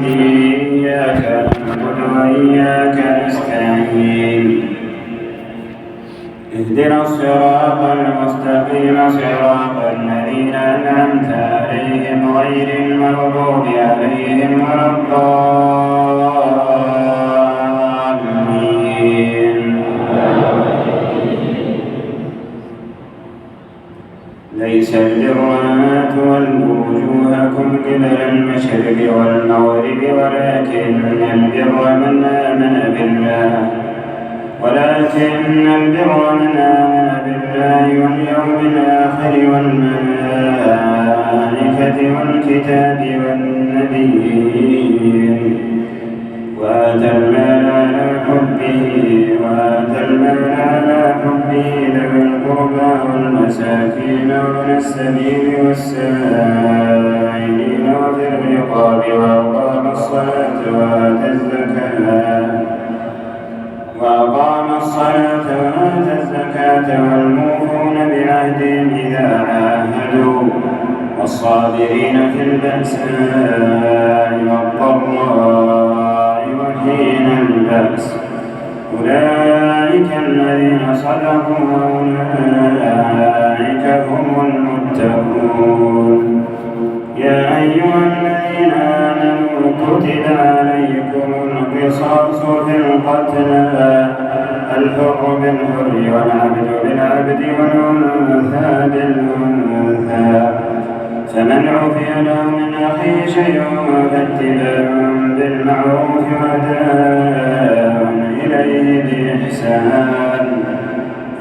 إياك نعبد وإياك نستعين اهدنا الصراط المستقيم صراط الذين أنعمت عليهم غير المغضوب عليهم ولا الضالين. ليس البر أن تولوا وجوهكم قبل المشرق والمغرب ولكن البر من آمن بالله واليوم الآخر والملائكة والكتاب والنبيين وآتى المال على حبه ذوي القربى والمساكين وابن السبيل والسائلين وفي الرقاب وأقام الصلاة وآتى الزكاة والموفون بعهدهم إذا عاهدوا والصابرين في البأساء والضراء وحين البأس أولئك الذين صدقوا وأولئك هم المتقون. يا أيها الذين آمنوا كتب عليكم القصاص في القتلى الحر بالحر والعبد بالعبد والأنثى بالأنثى فمن عفي له من أخيه شيء فاتباع بالمعروف وأداء إليه بإحسان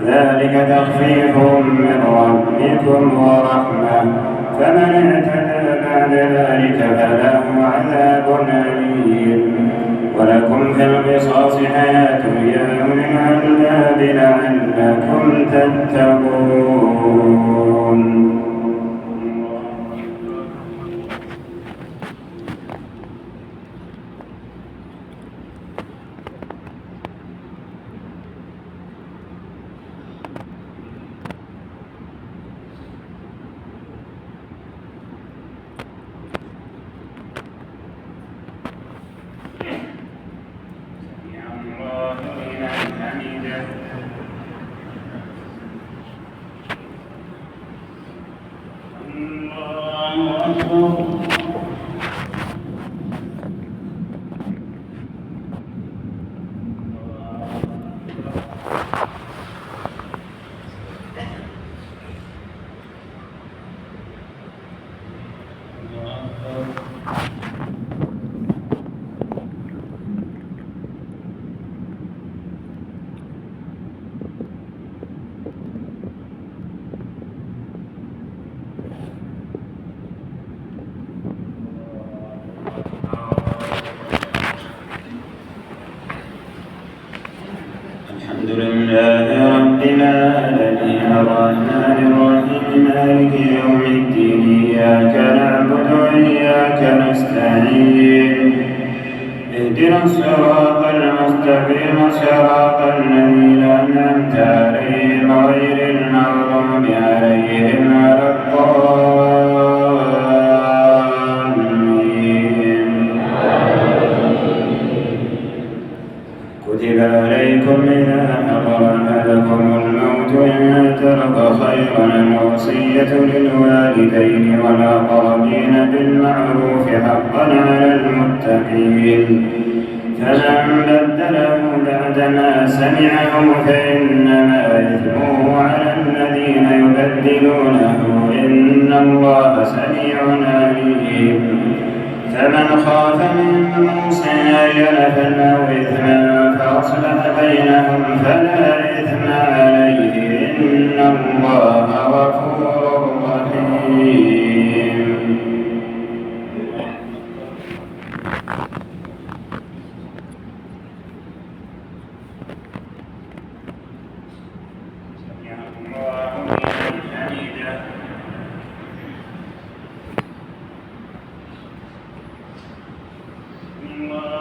ذلك تخفيف من ربكم ورحمة فمن اعتدى بعد ذلك فله عذاب أليم. ولكم في القصاص حياة يا أولي الألباب لعلكم تتقون. الحمد لله رب العالمين الرحمن الرحيم مالك يوم الدين إياك نعبد وإياك نستعين اهدنا الصراط المستقيم صراط الذين أنعمت عليهم غير المغضوب عليهم ولا الضالين. كتب عليكم إذا حضر أحدكم الموت إن ترك خيرا الوصية للوالدين والأقربين بالمعروف حقا على المتقين فمن بدله بعدما سمعه فإنما إثمه على الذين يبدلونه إن الله سميع عليم. فمن خاف من موص جنفا أو إثما فأصلح بينهم فلا إثم عليه إن الله غفور رحيم. الله